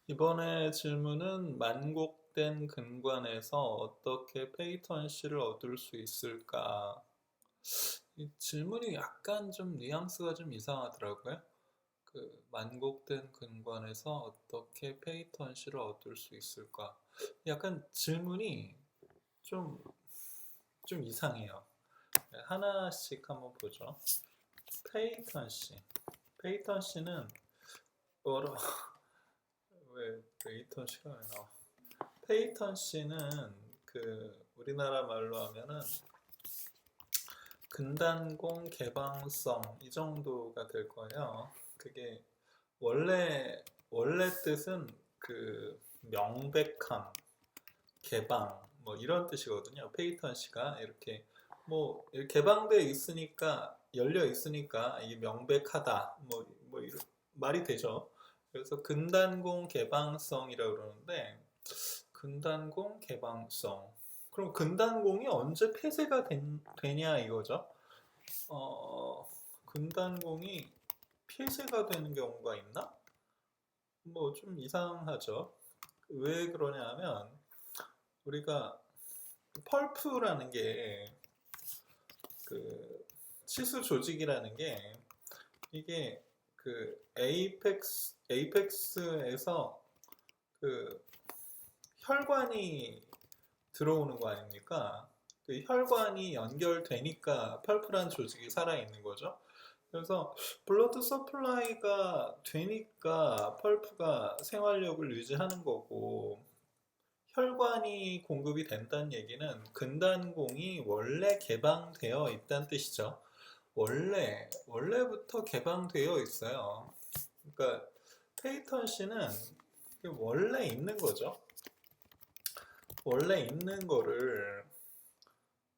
이번에 질문은 만곡된 근관에서 어떻게 페이턴시를 얻을 수 있을까? 이 질문이 약간 좀 뉘앙스가 좀 이상하더라고요. 그 만곡된 근관에서 어떻게 페이턴시를 얻을 수 있을까? 약간 질문이 좀, 좀 이상해요. 네, 하나씩 한번 보죠. 페이턴시. 페이턴시는 뭐라, 왜 페이턴시가 왜 나와? 페이턴시는 그 우리나라 말로 하면은 근단공 개방성 이 정도가 될 거예요. 그게 원래 뜻은 그 명백함, 개방 뭐 이런 뜻이거든요. 페이턴시가 이렇게 뭐 이렇게 개방되어 있으니까 열려 있으니까 이게 명백하다 뭐 이런 말이 되죠. 그래서 근단공 개방성이라고 그러는데 근단공 개방성. 그럼 근단공이 언제 폐쇄가 되냐 이거죠? 근단공이 폐쇄가 되는 경우가 있나? 뭐 좀 이상하죠. 왜 그러냐 하면 우리가 펄프라는 게 그 치수 조직이라는 게 이게 그 에이펙스에서 그 혈관이 들어오는 거 아닙니까? 그 혈관이 연결되니까 펄프란 조직이 살아있는 거죠. 그래서 블러드 서플라이가 되니까 펄프가 생활력을 유지하는 거고 혈관이 공급이 된다는 얘기는 근단공이 원래 개방되어 있다는 뜻이죠. 원래부터 개방되어 있어요. 그러니까 페이턴시는 원래 있는 거죠. 원래 있는 거를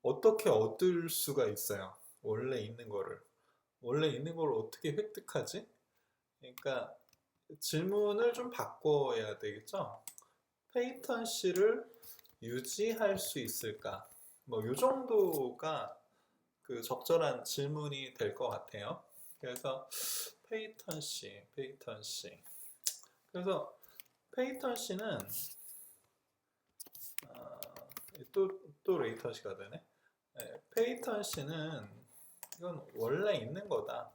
어떻게 얻을 수가 있어요? 원래 있는 걸 어떻게 획득하지? 그러니까 질문을 좀 바꿔야 되겠죠? 페이턴시를 유지할 수 있을까? 뭐, 요 정도가 그 적절한 질문이 될 것 같아요. 그래서 페이턴시. 그래서 페이턴시는 어, 또 레이턴시가 되네. 네, 페이턴시는 이건 원래 있는 거다.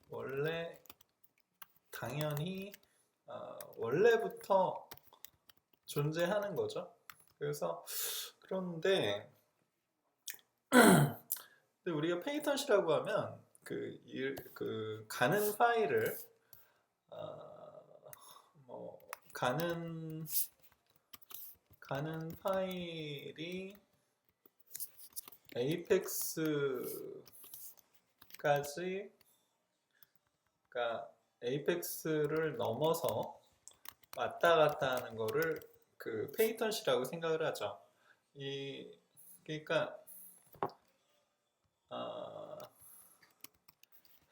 원래 당연히 원래부터 존재하는 거죠. 그래서 그런데 우리가 페이턴시라고 하면 그 가는 파일을 어, 뭐 가는 파일이 에이펙스까지 그러니까 에이펙스를 넘어서 왔다 갔다 하는 거를 그 페이턴시라고 생각을 하죠. 그러니까 어,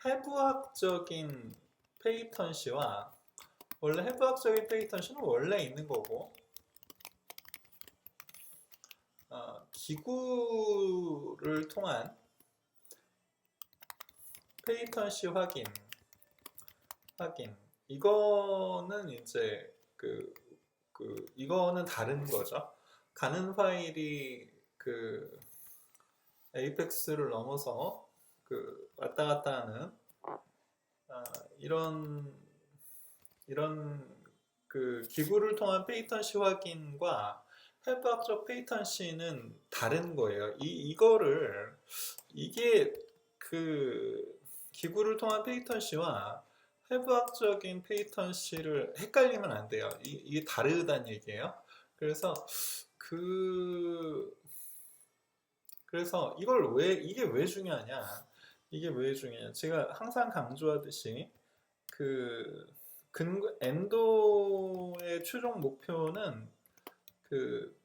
해부학적인 페이턴시와 원래 해부학적인 페이턴시는 원래 있는 거고 기구를 통한 페이턴시 확인 이거는 이제 이거는 다른 거죠. 가는 파일이 그 에이펙스를 넘어서 그 왔다 갔다 하는 이런 그 기구를 통한 페이턴시 확인과 해부학적 페이턴시는 다른 거예요. 이게 그 기구를 통한 페이턴시와 해부학적인 페이턴시를 헷갈리면 안 돼요. 이게 다르다는 얘기예요. 그래서 그 그래서 이게 왜 중요하냐? 이게 왜 중요하냐? 제가 항상 강조하듯이 그 엔도의 최종 목표는 그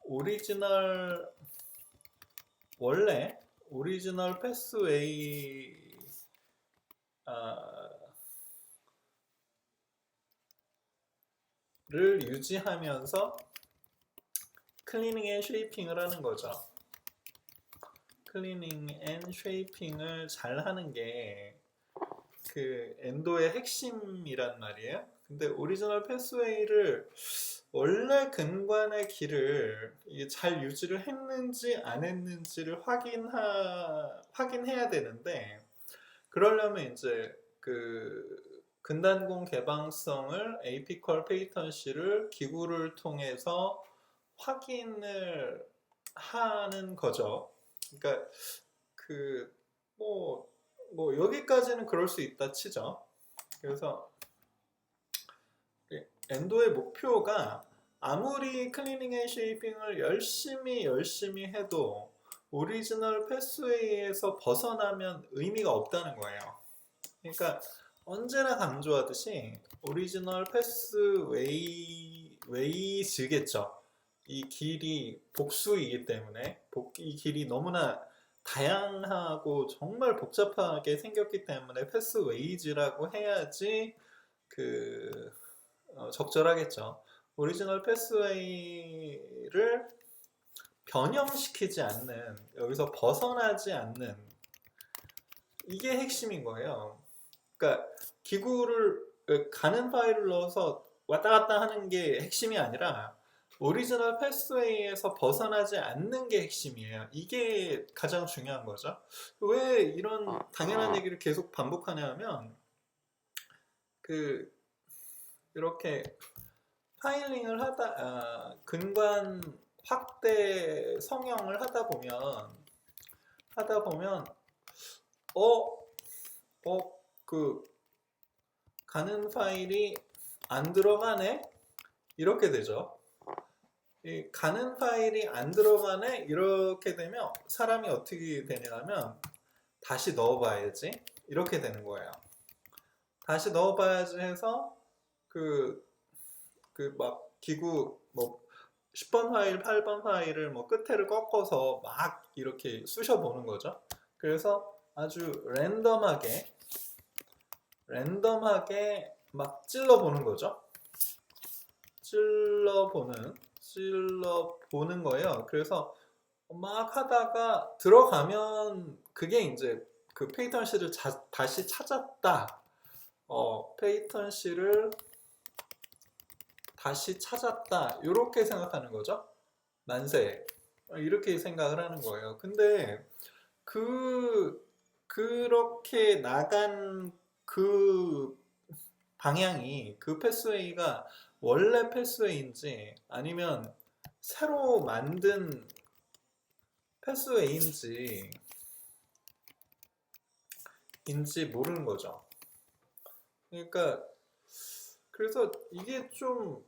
오리지널 원래 오리지널 패스웨이를 유지하면서 클리닝 앤 쉐이핑을 하는 거죠. 클리닝 앤 쉐이핑을 잘 하는 게 그 엔도의 핵심이란 말이에요. 근데 오리지널 패스웨이를 원래 근관의 길을 이게 잘 유지를 했는지 안 했는지를 확인해야 되는데, 그러려면 이제 그 근단공 개방성을 에이피컬 페이턴시를 기구를 통해서 확인을 하는 거죠. 그러니까 그 뭐 여기까지는 그럴 수 있다 치죠. 그래서 엔도의 목표가 아무리 클리닝 앤 쉐이핑을 열심히 해도 오리지널 패스웨이에서 벗어나면 의미가 없다는 거예요. 그러니까 언제나 강조하듯이 오리지널 패스웨이즈겠죠. 이 길이 복수이기 때문에 이 길이 너무나 다양하고 정말 복잡하게 생겼기 때문에 패스웨이즈라고 해야지 적절하겠죠. 오리지널 패스웨이를 변형시키지 않는, 여기서 벗어나지 않는, 이게 핵심인 거예요. 그러니까 기구를 가는 파일을 넣어서 왔다 갔다 하는 게 핵심이 아니라 오리지널 패스웨이에서 벗어나지 않는 게 핵심이에요. 이게 가장 중요한 거죠. 왜 이런 당연한 얘기를 계속 반복하냐면 이렇게 파일링을 근관 확대 성형을 하다 보면 가는 파일이 안 들어가네? 이렇게 되죠. 이 가는 파일이 안 들어가네? 이렇게 되면 사람이 어떻게 되냐면 다시 넣어봐야지 이렇게 되는 거예요. 다시 넣어봐야지 해서 막 기구 10번 파일, 8번 파일을 끝에를 꺾어서 막 이렇게 쑤셔 보는 거죠. 그래서 아주 랜덤하게 막 찔러 보는 거죠. 찔러 보는 거예요. 그래서 막 하다가 들어가면 그게 이제 그 페이턴시를 다시 찾았다. 페이턴시를 다시 찾았다. 이렇게 생각하는 거죠. 만세. 이렇게 생각을 하는 거예요. 근데 그렇게 나간 그 방향이 그 패스웨이가 원래 패스웨이인지 아니면 새로 만든 패스웨이인지 모르는 거죠. 그러니까 그래서 이게 좀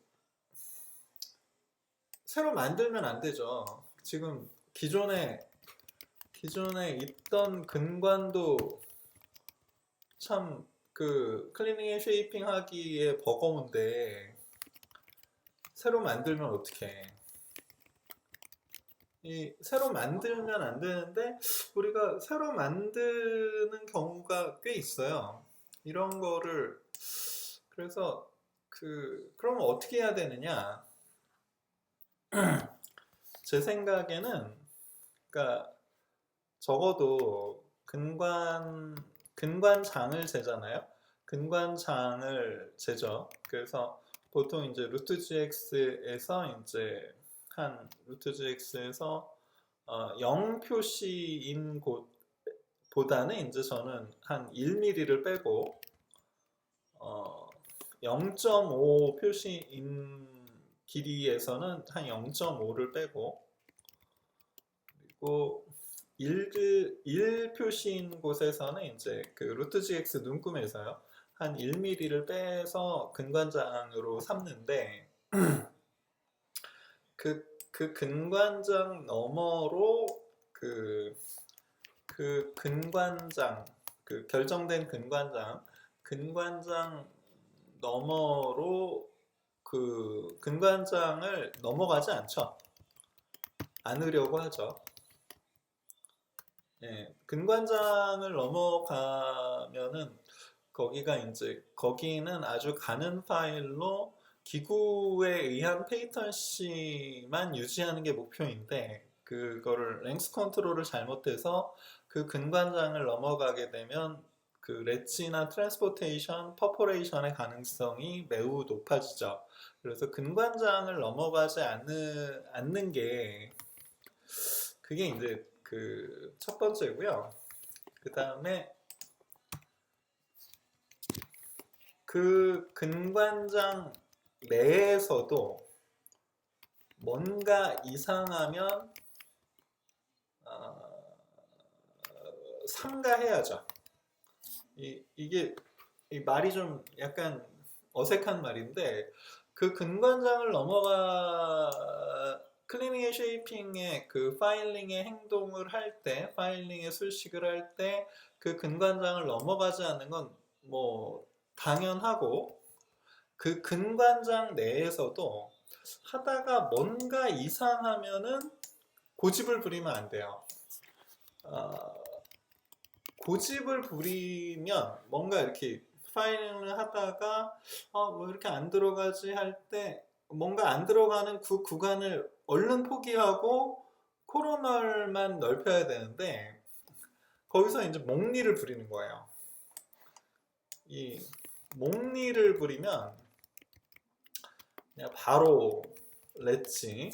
새로 만들면 안 되죠. 지금 기존에 있던 근관도 참 클리닝 앤 쉐이핑 하기에 버거운데 새로 만들면 어떡해. 새로 만들면 안 되는데 우리가 새로 만드는 경우가 꽤 있어요. 이런 거를 그래서 그러면 어떻게 해야 되느냐? 제 생각에는 그러니까 적어도 근관장을 재잖아요. 근관장을 재죠. 그래서 보통 이제 루트GX에서 이제 루트GX에서 0 표시인 곳보다는 이제 저는 한 1mm를 빼고 0.5 표시인 길이에서는 한 0.5를 빼고 그리고 1 표시인 곳에서는 이제 루트GX 눈금에서요 한 1mm를 빼서 근관장으로 삼는데 그 근관장 너머로 근관장 결정된 근관장 너머로 근관장을 넘어가지 않으려고 하죠. 예, 근관장을 넘어가면은 거기는 아주 가는 파일로 기구에 의한 페이턴시만 유지하는 게 목표인데 그거를 랭스 컨트롤을 잘못해서 그 근관장을 넘어가게 되면 그 렛지나 트랜스포테이션, 퍼포레이션의 가능성이 매우 높아지죠. 그래서 근관장을 넘어가지 않는 게 그게 이제 그 첫 번째고요. 그 다음에 그 근관장 내에서도 뭔가 이상하면 삼가해야죠. 이게 이 말이 좀 약간 어색한 말인데 그 근관장을 클리닝의 쉐이핑의 그 파일링의 행동을 할 때, 파일링의 술식을 할 때 그 근관장을 넘어가지 않는 건 뭐 당연하고 그 근관장 내에서도 하다가 뭔가 이상하면은 고집을 부리면 안 돼요. 고집을 부리면 뭔가 이렇게 파일링을 하다가 뭐 이렇게 안 들어가지 할 때 뭔가 안 들어가는 그 구간을 얼른 포기하고 코로널만 넓혀야 되는데 거기서 이제 몽리를 부리는 거예요. 이 몽리를 부리면 그냥 바로 레진지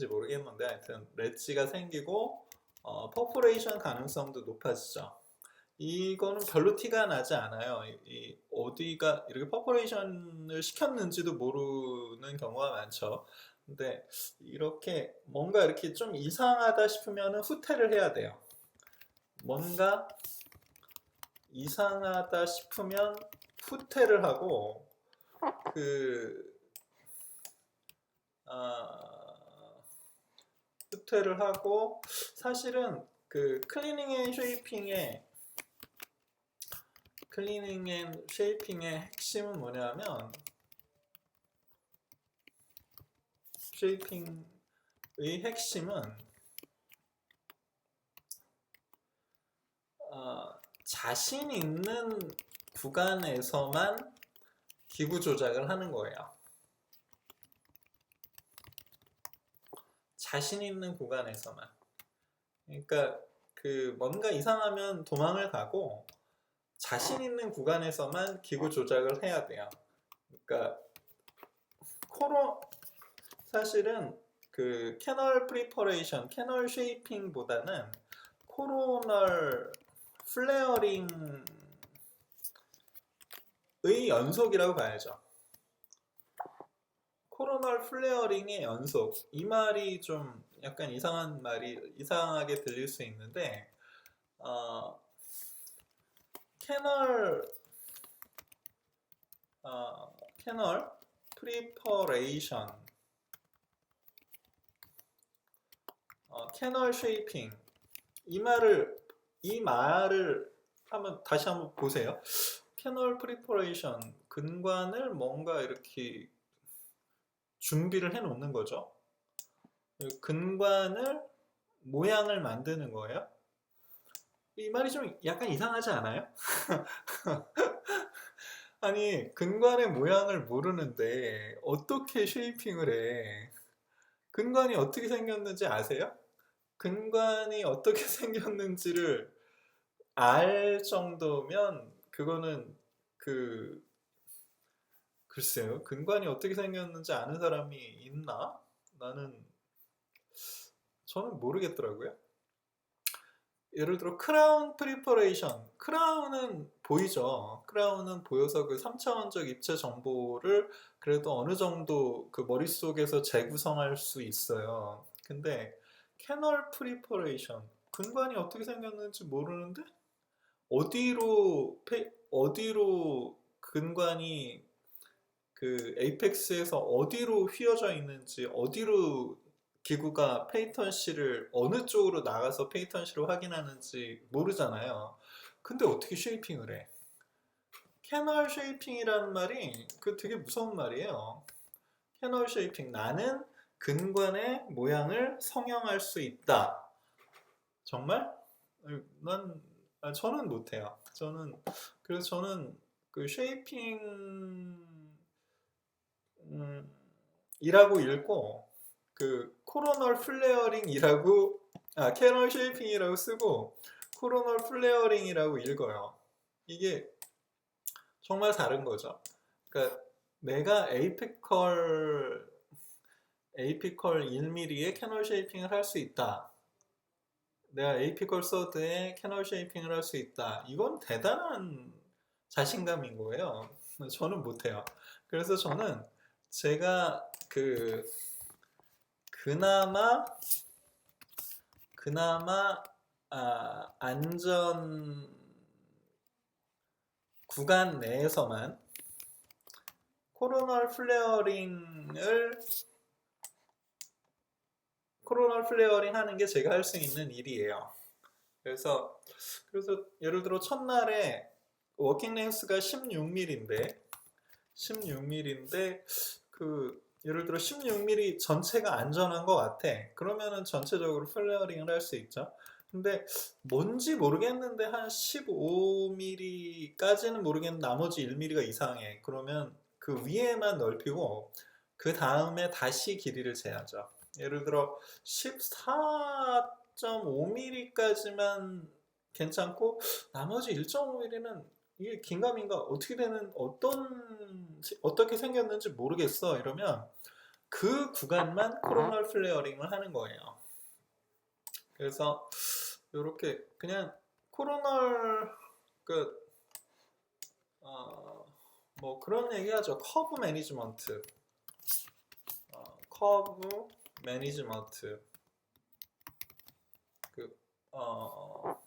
모르겠는데 하여튼 렛지가 생기고 퍼포레이션 가능성도 높아지죠. 이거는 별로 티가 나지 않아요. 어디가 이렇게 퍼포레이션을 시켰는지도 모르는 경우가 많죠. 근데 이렇게 뭔가 이렇게 좀 이상하다 싶으면 후퇴를 해야 돼요. 뭔가 이상하다 싶으면 후퇴를 하고 후퇴를 하고 사실은 그 클리닝 앤 쉐이핑의 핵심은 뭐냐면 쉐이핑의 핵심은 자신 있는 구간에서만 기구 조작을 하는 거예요. 자신 있는 구간에서만. 그러니까 그 뭔가 이상하면 도망을 가고 자신 있는 구간에서만 기구 조작을 해야 돼요. 그러니까 사실은 그 캐널 프리퍼레이션, 캐널 쉐이핑보다는 코로널 플레어링의 연속이라고 봐야죠. 코로널 플레어링의 연속. 이 말이 좀 약간 이상하게 들릴 수 있는데 캐널 프리퍼레이션, 캐널 쉐이핑 이 말을 다시 한번 보세요. 캐널 프리퍼레이션, 근관을 뭔가 이렇게 준비를 해 놓는 거죠. 근관을 모양을 만드는 거예요. 이 말이 좀 약간 이상하지 않아요? 아니, 근관의 모양을 모르는데 어떻게 쉐이핑을 해? 근관이 어떻게 생겼는지 아세요? 근관이 어떻게 생겼는지를 알 정도면 그거는 글쎄요. 근관이 어떻게 생겼는지 아는 사람이 있나? 저는 모르겠더라고요. 예를 들어 크라운 프리퍼레이션, 크라운은 보이죠. 크라운은 보여서 그 3차원적 입체 정보를 그래도 어느 정도 그 머릿속에서 재구성할 수 있어요. 근데 캐널 프리퍼레이션, 근관이 어떻게 생겼는지 모르는데 어디로 근관이 그 에이펙스에서 어디로 휘어져 있는지, 어디로 기구가 페이턴시를 어느 쪽으로 나가서 페이턴시를 확인하는지 모르잖아요. 근데 어떻게 쉐이핑을 해? 캐널 쉐이핑이라는 말이 되게 무서운 말이에요. 캐널 쉐이핑, 나는 근관의 모양을 성형할 수 있다. 정말? 저는 못해요. 그래서 저는 그 쉐이핑 이라고 읽고 그 코로널 플레어링이라고 캐널 쉐이핑이라고 쓰고 코로널 플레어링이라고 읽어요. 이게 정말 다른 거죠. 그러니까 내가 에이피컬 1mm의 캐널 쉐이핑을 할 수 있다. 내가 에이피컬 서드에 캐널 쉐이핑을 할 수 있다. 이건 대단한 자신감인 거예요. 저는 못해요. 그래서 저는 제가 그나마 안전 구간 내에서만 코로널 플레어링 하는 게 제가 할 수 있는 일이에요. 그래서 예를 들어 첫날에 워킹 렌스가 16mm인데 예를 들어 16mm 전체가 안전한 것 같아. 그러면은 전체적으로 플레어링을 할 수 있죠. 근데 뭔지 모르겠는데 한 15mm까지는 모르겠는데 나머지 1mm가 이상해. 그러면 그 위에만 넓히고 그 다음에 다시 길이를 재야죠. 예를 들어 14.5mm까지만 괜찮고 나머지 1.5mm는 이게 긴가민가 어떻게 생겼는지 모르겠어 이러면 그 구간만 코로널 플레어링을 하는 거예요. 그래서 이렇게 그냥 코로널 뭐 그런 얘기하죠. 커브 매니지먼트,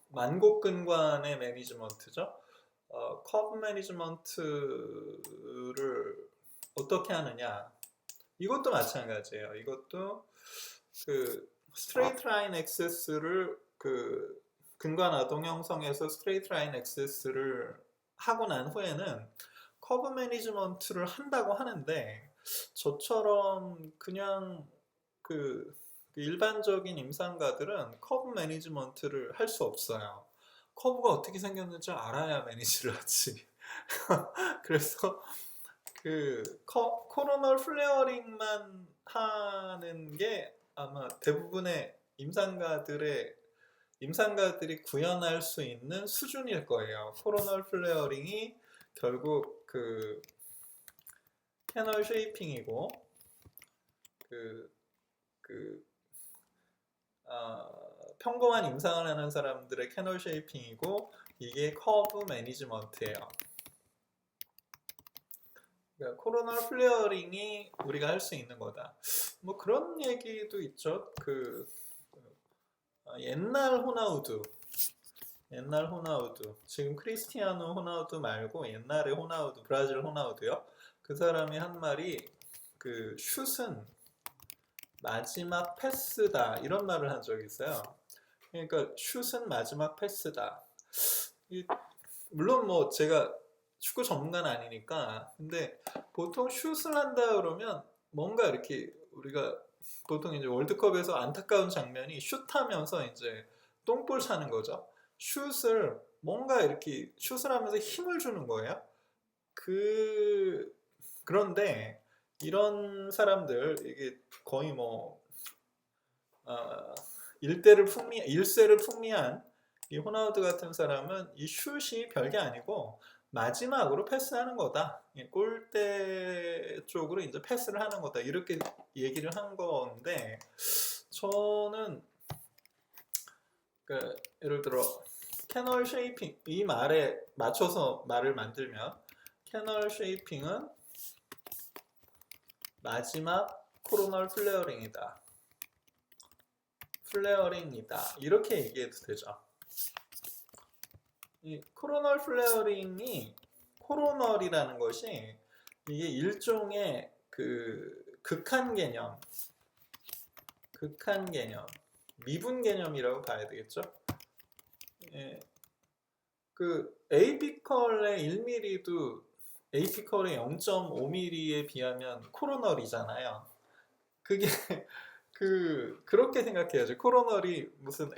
만곡근관의 매니지먼트죠. 커브 매니지먼트를 어떻게 하느냐? 이것도 마찬가지예요. 이것도 스트레이트 라인 액세스를 근관 아동 형성에서 스트레이트 라인 액세스를 하고 난 후에는 커브 매니지먼트를 한다고 하는데 저처럼 그냥 일반적인 임상가들은 커브 매니지먼트를 할 수 없어요. 커브가 어떻게 생겼는지 알아야 매니지를 하지. 그래서 코로널 플레어링만 하는 게 아마 대부분의 임상가들이 구현할 수 있는 수준일 거예요. 코로널 플레어링이 결국 캐널 쉐이핑이고 평범한 임상을 하는 사람들의 캐널 쉐이핑이고 이게 커브 매니지먼트예요. 그러니까 코로널 플레어링이 우리가 할 수 있는 거다. 뭐 그런 얘기도 있죠. 옛날 호나우두 지금 크리스티아노 호나우두 말고 옛날의 호나우두 브라질 호나우두요. 그 사람이 한 말이 슛은 마지막 패스다 이런 말을 한 적이 있어요. 그러니까 슛은 마지막 패스다. 물론 뭐 제가 축구 전문가는 아니니까 근데 보통 슛을 한다 그러면 뭔가 이렇게 우리가 보통 이제 월드컵에서 안타까운 장면이 슛하면서 이제 똥볼 차는 거죠. 슛을 뭔가 이렇게 슛을 하면서 힘을 주는 거예요. 그런데 이런 사람들 이게 거의 뭐 일세를 풍미한 이 호나우드 같은 사람은 이 슛이 별게 아니고 마지막으로 패스하는 거다. 골대 쪽으로 이제 패스를 하는 거다. 이렇게 얘기를 한 건데 저는 예를 들어 캐널 쉐이핑 이 말에 맞춰서 말을 만들면 캐널 쉐이핑은 마지막 코로널 플레어링이다. 이렇게 얘기해도 되죠. 이 코로널 플레어링이 코로널이라는 것이 이게 일종의 극한 개념, 미분 개념이라고 봐야 되겠죠. 예, 에이피컬의 1mm도 에이피컬의 0.5mm에 비하면 코로널이잖아요. 그게 그렇게 생각해야죠. 코로널이 무슨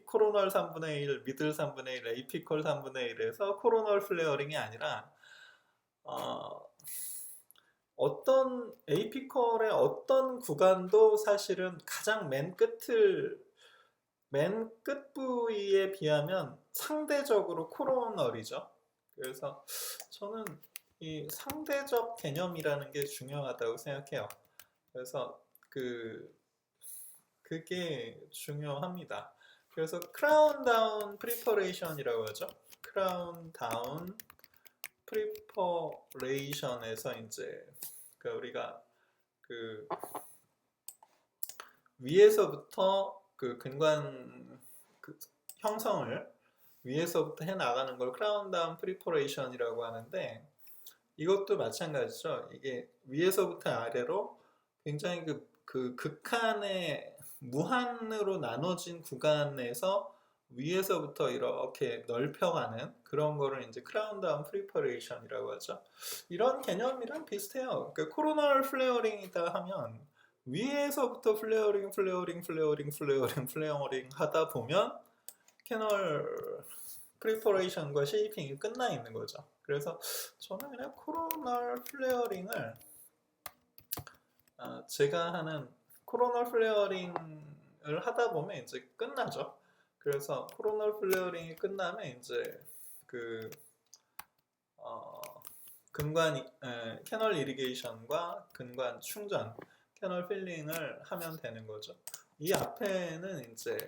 코로널 3분의 1, 미들 3분의 1, 에이피컬 3분의 1에서 코로널 플레어링이 아니라 어떤 에이피컬의 어떤 구간도 사실은 가장 맨 끝 부위에 비하면 상대적으로 코로널이죠. 그래서 저는 이 상대적 개념이라는 게 중요하다고 생각해요. 그래서 그게 중요합니다. 그래서 크라운 다운 프리퍼레이션이라고 하죠. 크라운 다운 프리퍼레이션에서 이제 우리가 그 위에서부터 그 근관 형성을 위에서부터 해 나가는 걸 크라운 다운 프리퍼레이션이라고 하는데, 이것도 마찬가지죠. 이게 위에서부터 아래로 굉장히 그 극한의 무한으로 나눠진 구간에서 위에서부터 이렇게 넓혀가는 그런 거를 이제 크라운 다운 프리퍼레이션이라고 하죠. 이런 개념이랑 비슷해요. 그러니까 코로널 플레어링이다 하면 위에서부터 플레어링 하다 보면 캐널 프리퍼레이션과 쉐이핑이 끝나 있는 거죠. 그래서 저는 그냥 코로널 플레어링을 제가 하는 코로널 플레어링을 하다 보면 이제 끝나죠. 그래서 코로널 플레어링이 끝나면 이제 근관 캐널 이리게이션과 근관 충전, 캐널 필링을 하면 되는 거죠. 이 앞에는 이제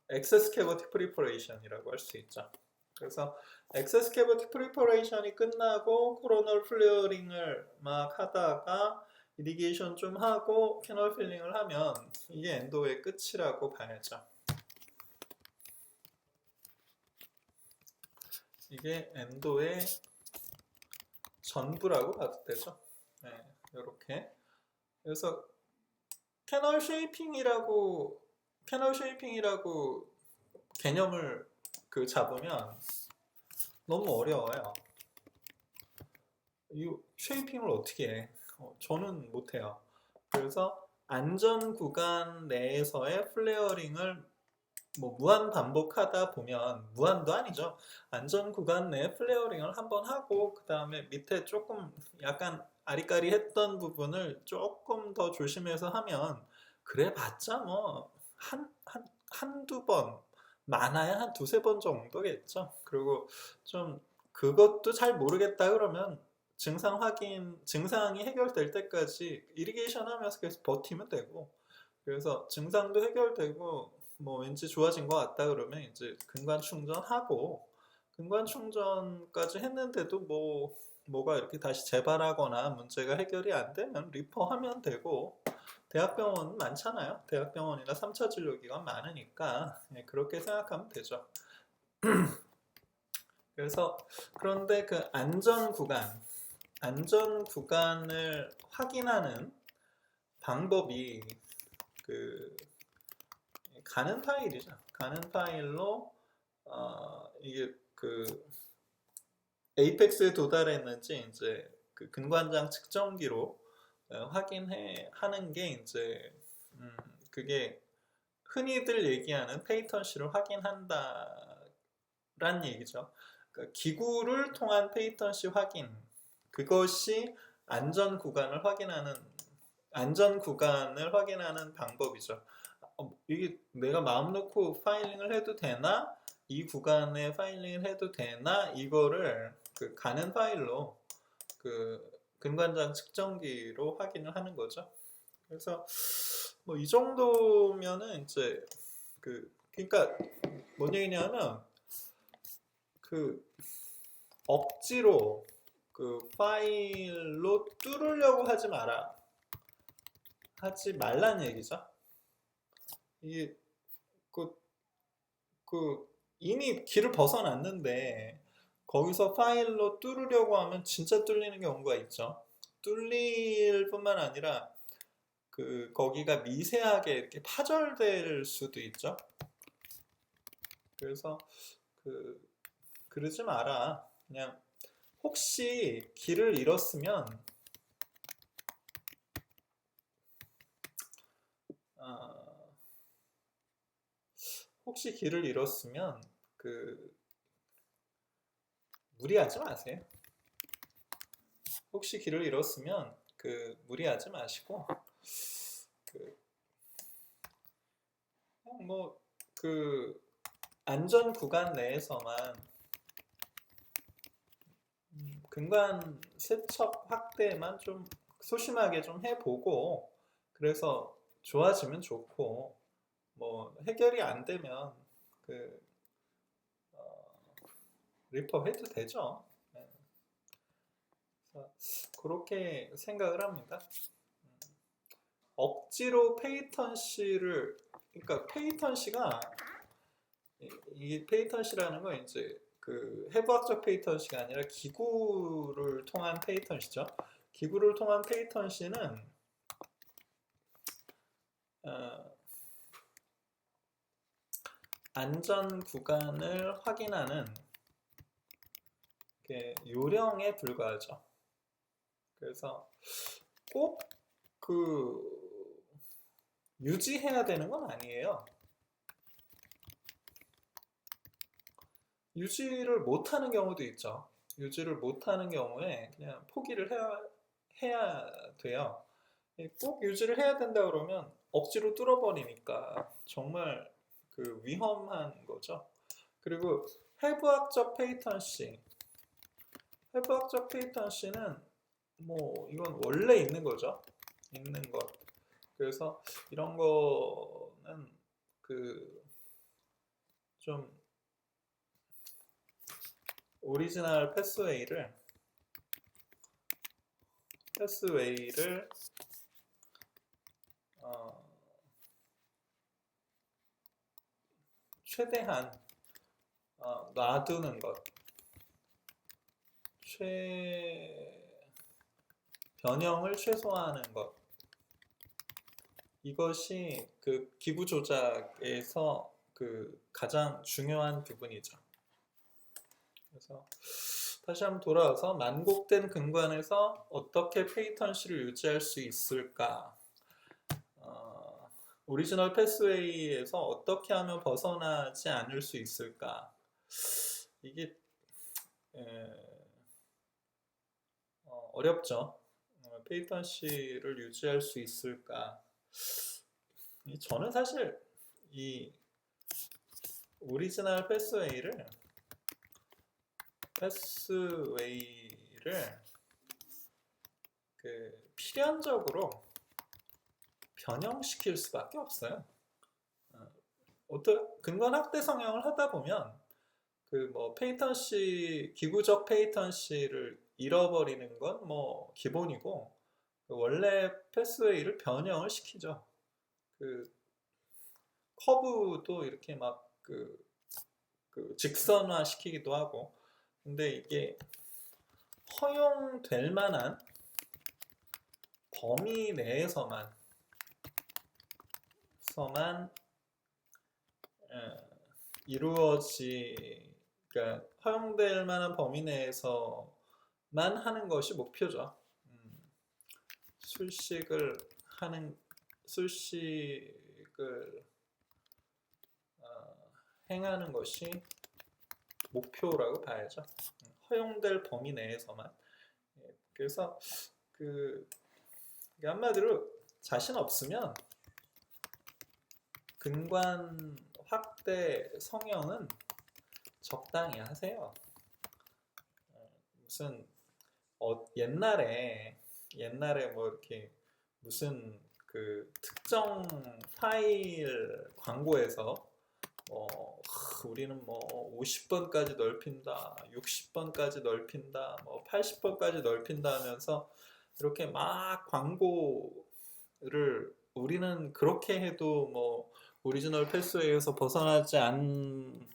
액세스 캐버티 프리퍼레이션이라고 할 수 있죠. 그래서 액세스 캐버티 프리퍼레이션이 끝나고 코로널 플레어링을 막 하다가 이리게이션 좀 하고 캐널 필링을 하면 이게 엔도의 끝이라고 봐야죠. 이게 엔도의 전부라고 봐도 되죠. 네, 이렇게. 그래서 캐널 쉐이핑이라고 개념을 잡으면 너무 어려워요. 이 쉐이핑을 어떻게 해? 저는 못해요. 그래서 안전 구간 내에서의 플레어링을 뭐 무한 반복하다 보면, 무한도 아니죠. 안전 구간 내 플레어링을 한번 하고 그 다음에 밑에 조금 약간 아리까리했던 부분을 조금 더 조심해서 하면 그래 봤자 뭐 한두 번, 많아야 한 두세 번 정도겠죠. 그리고 좀 그것도 잘 모르겠다 그러면 증상이 해결될 때까지 이리게이션 하면서 계속 버티면 되고, 그래서 증상도 해결되고 뭐 왠지 좋아진 것 같다 그러면 이제 근관 충전하고, 근관 충전까지 했는데도 뭐가 이렇게 다시 재발하거나 문제가 해결이 안 되면 리퍼하면 되고, 대학병원 많잖아요. 대학병원이나 3차 진료기관 많으니까 그렇게 생각하면 되죠. 그래서 그런데 그 안전 구간을 확인하는 방법이 가는 파일이죠. 가는 파일로 이게 에이펙스에 도달했는지 이제 근관장 측정기로 하는 게 이제 그게 흔히들 얘기하는 페이턴시를 확인한다란 얘기죠. 그러니까 기구를 통한 페이턴시 확인, 그것이 안전 구간을 확인하는 방법이죠. 이게 내가 마음 놓고 파일링을 해도 되나? 이 구간에 파일링을 해도 되나? 이거를 가는 파일로 근관장 측정기로 확인을 하는 거죠. 그래서 뭐 이 정도면은 이제 그러니까 뭔 얘기냐면 억지로 파일로 뚫으려고 하지 말라는 얘기죠. 이게 이미 길을 벗어났는데 거기서 파일로 뚫으려고 하면 진짜 뚫리는 경우가 있죠. 뚫릴 뿐만 아니라 거기가 미세하게 이렇게 파절될 수도 있죠. 그래서 그러지 마라. 그냥 혹시 길을 잃었으면 무리하지 마세요. 혹시 길을 잃었으면 무리하지 마시고 안전 구간 내에서만 근간 세척 확대만 좀 소심하게 좀 해보고, 그래서 좋아지면 좋고, 뭐 해결이 안 되면 그 리퍼 해도 되죠. 네. 그래서 그렇게 생각을 합니다. 억지로 페이턴시를, 그러니까 페이턴시가, 이 페이턴시라는 건 이제 그 해부학적 페이턴시가 아니라 기구를 통한 페이턴시죠. 기구를 통한 페이턴시는 안전 구간을 확인하는 요령에 불과하죠. 그래서 꼭 유지해야 되는 건 아니에요. 유지를 못하는 경우도 있죠. 유지를 못하는 경우에 그냥 포기를 해야 돼요. 꼭 유지를 해야 된다 그러면 억지로 뚫어버리니까 정말 위험한 거죠. 그리고 해부학적 페이턴시, 해부학적 페이턴시는 뭐 이건 원래 있는 거죠. 있는 것. 그래서 이런 거는 좀 오리지널 패스웨이를 최대한 놔두는 것, 변형을 최소화하는 것, 이것이 기구 조작에서 가장 중요한 부분이죠. 그래서 다시 한번 돌아와서 만곡된 근관에서 어떻게 페이턴시를 유지할 수 있을까? 오리지널 패스웨이에서 어떻게 하면 벗어나지 않을 수 있을까? 이게 어렵죠. 페이턴시를 유지할 수 있을까? 저는 사실 이 오리지널 패스웨이를 필연적으로 변형시킬 수밖에 없어요. 근간 확대 성형을 하다 보면 기구적 페이턴시를 잃어버리는 건 뭐 기본이고, 원래 패스웨이를 변형을 시키죠. 커브도 이렇게 막 직선화 시키기도 하고. 근데 이게 허용될 만한 범위 내에서만 그러니까 허용될 만한 범위 내에서만 하는 것이 목표죠. 술식을 행하는 것이 목표라고 봐야죠. 허용될 범위 내에서만. 그래서 한마디로 자신 없으면 근관 확대 성형은 적당히 하세요. 무슨 옛날에 뭐 이렇게 무슨 특정 파일 광고에서 우리는 뭐 50번까지 넓힌다, 60번까지 넓힌다, 뭐 80번까지 넓힌다 하면서 이렇게 막 광고를, 우리는 그렇게 해도 뭐 오리지널 패스웨이에서 벗어나지 않는다,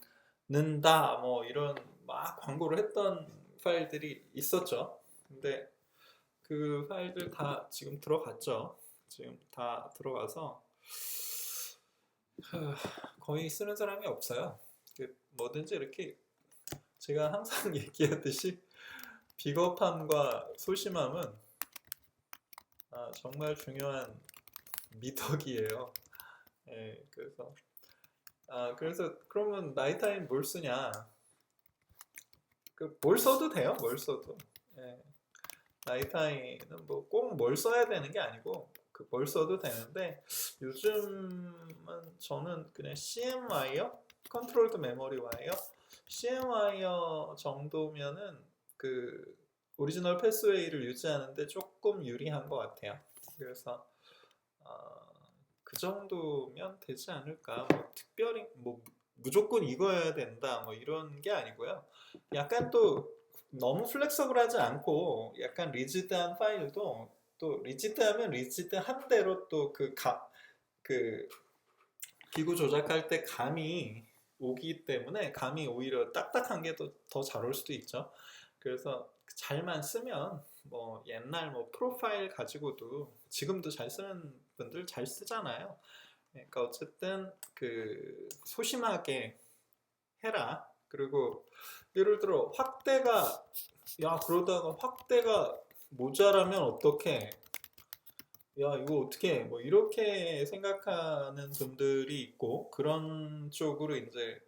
뭐 이런 막 광고를 했던 파일들이 있었죠. 근데 그 파일들 다 지금 들어갔죠. 지금 다 들어가서 거의 쓰는 사람이 없어요. 뭐든지 이렇게 제가 항상 얘기하듯이 비겁함과 소심함은 정말 중요한 미덕이에요. 예, 그래서 그러면 나이타임 뭘 쓰냐? 뭘 써도 돼요. 뭘 써도. 예, 나이타임은 뭐 꼭 뭘 써야 되는 게 아니고 뭘 써도 되는데, 요즘은 저는 그냥 CMY요? 컨트롤드 메모리 와이어, CM 와이어 정도면은 그 오리지널 패스웨이를 유지하는데 조금 유리한 것 같아요. 그래서 그 정도면 되지 않을까. 뭐 특별히 뭐 무조건 이거여야 된다 뭐 이런 게 아니고요. 약간 또 너무 플렉서블하지 않고 약간 리지드한 파일도 또 리지드하면 리지드한 대로 또 그 기구 조작할 때 감이 오기 때문에 감이 오히려 딱딱한 게 더 잘 올 수도 있죠. 그래서 잘만 쓰면 뭐 옛날 뭐 프로파일 가지고도 지금도 잘 쓰는 분들 잘 쓰잖아요. 그러니까 어쨌든 그 소심하게 해라. 그리고 예를 들어 확대가 그러다가 확대가 모자라면 어떡해? 야 이거 어떻게 뭐 이렇게 생각하는 분들이 있고 그런 쪽으로 이제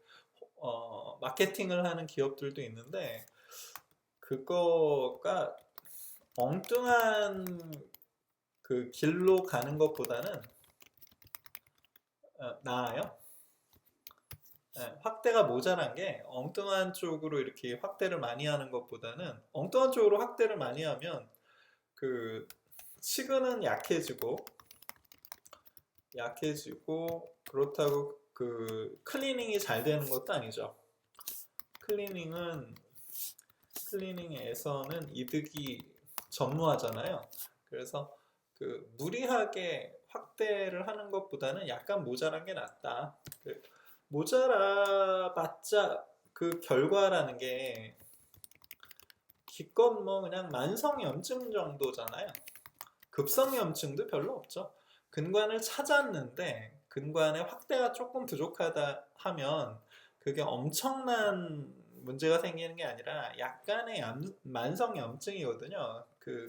마케팅을 하는 기업들도 있는데 그거가 엉뚱한 그 길로 가는 것보다는 나아요. 확대가 모자란 게 엉뚱한 쪽으로 이렇게 확대를 많이 하는 것보다는 엉뚱한 쪽으로 확대를 많이 하면 그 치근은 약해지고 그렇다고 그 클리닝이 잘 되는 것도 아니죠. 클리닝에서는 이득이 전무하잖아요. 그래서 그 무리하게 확대를 하는 것보다는 약간 모자란 게 낫다. 모자라봤자 그 결과라는 게 기껏 뭐 그냥 만성염증 정도잖아요. 급성염증도 별로 없죠. 근관을 찾았는데 근관의 확대가 조금 부족하다 하면 그게 엄청난 문제가 생기는 게 아니라 약간의 만성염증이거든요. 그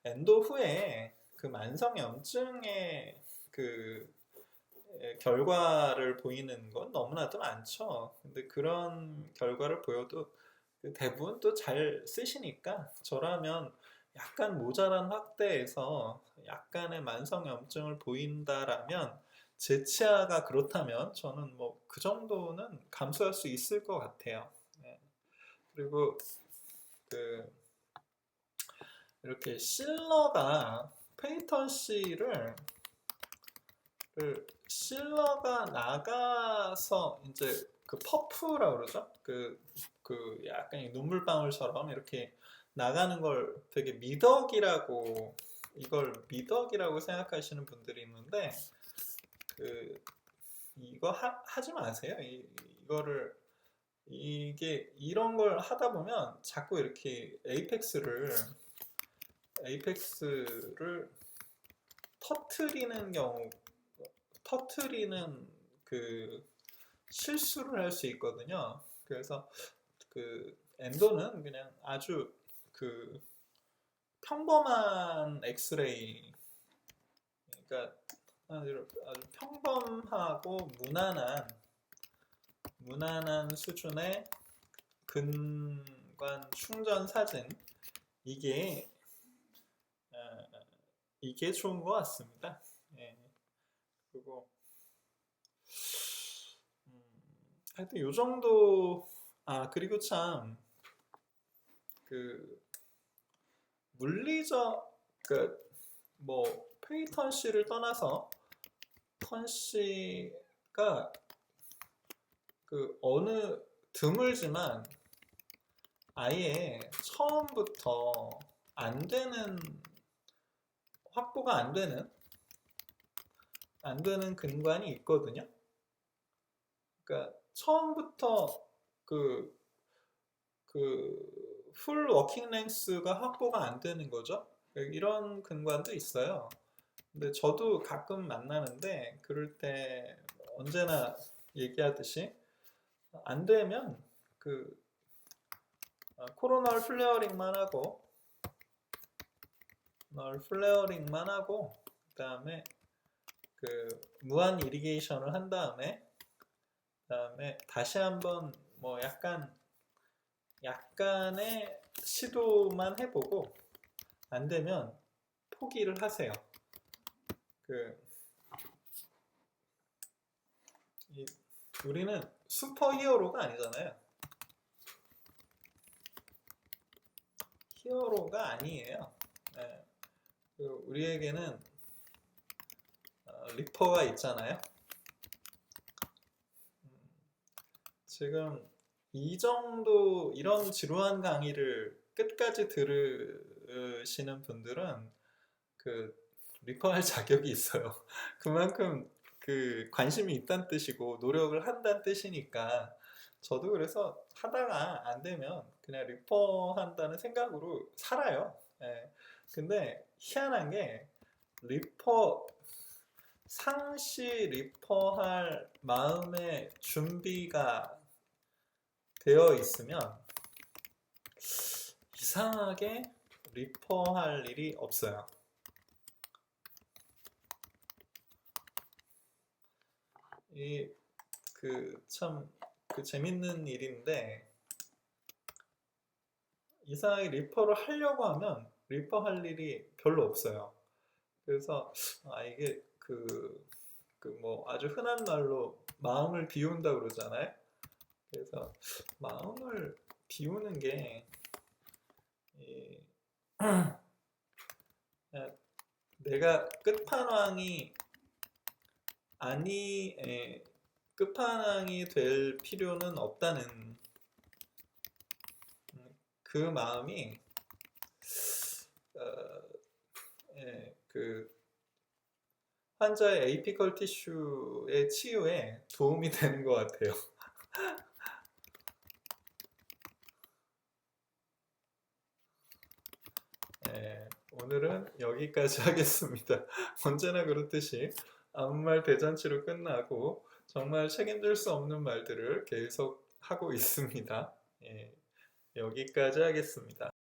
엔도 후에 그 만성염증의 그 결과를 보이는 건 너무나도 많죠. 근데 그런 결과를 보여도 대부분 또 잘 쓰시니까 저라면 약간 모자란 확대에서 약간의 만성염증을 보인다라면 제 치아가 그렇다면 저는 뭐 그 정도는 감수할 수 있을 것 같아요. 네. 그리고 그 이렇게 실러가 실러가 나가서 이제 그 퍼프라 그러죠? 그 약간 눈물방울처럼 이렇게 나가는 걸 되게 이걸 미덕이라고 생각하시는 분들이 있는데 이거 하지 마세요. 이게 이런 걸 하다 보면 자꾸 이렇게 에이펙스를 터트리는 그 실수를 할 수 있거든요. 그래서 그 엔도는 그냥 아주 그 평범한 엑스레이, 그러니까 아주 평범하고 무난한 수준의 근관 충전 사진, 이게 좋은 것 같습니다. 예. 그리고 하여튼 요 정도. 그리고 참 그 물리적 뭐 페이턴시를 떠나서 턴시가 그 어느 드물지만 아예 처음부터 확보가 안 되는 근관이 있거든요. 그러니까 처음부터 풀 워킹 랭스가 확보가 안 되는 거죠. 이런 근관도 있어요. 근데 저도 가끔 만나는데 그럴 때 언제나 얘기하듯이 안 되면 코로널 플레어링만 하고 그다음에 무한 이리게이션을 한 다음에 다시 한번 뭐 약간의 시도만 해보고 안 되면 포기를 하세요. 우리는 슈퍼 히어로가 아니잖아요. 히어로가 아니에요. 예. 우리에게는 리퍼가 있잖아요. 지금 이 정도 이런 지루한 강의를 끝까지 들으시는 분들은 그 리퍼 할 자격이 있어요. 그만큼 그 관심이 있다는 뜻이고 노력을 한다는 뜻이니까 저도 그래서 하다가 안 되면 그냥 리퍼 한다는 생각으로 살아요. 예. 근데 희한한 게 리퍼 상시 리퍼할 마음의 준비가 되어 있으면 이상하게 리퍼할 일이 없어요. 이 참 재밌는 일인데 이상하게 리퍼를 하려고 하면 리퍼 할 일이 별로 없어요. 그래서 이게 뭐 아주 흔한 말로 마음을 비운다 그러잖아요. 그래서 마음을 비우는 게 내가 끝판왕이 끝판왕이 될 필요는 없다는 그 마음이 환자의 에이피컬 티슈의 치유에 도움이 되는 것 같아요. 오늘은 여기까지 하겠습니다. 언제나 그렇듯이 아무 말 대잔치로 끝나고 정말 책임질 수 없는 말들을 계속 하고 있습니다. 여기까지 하겠습니다.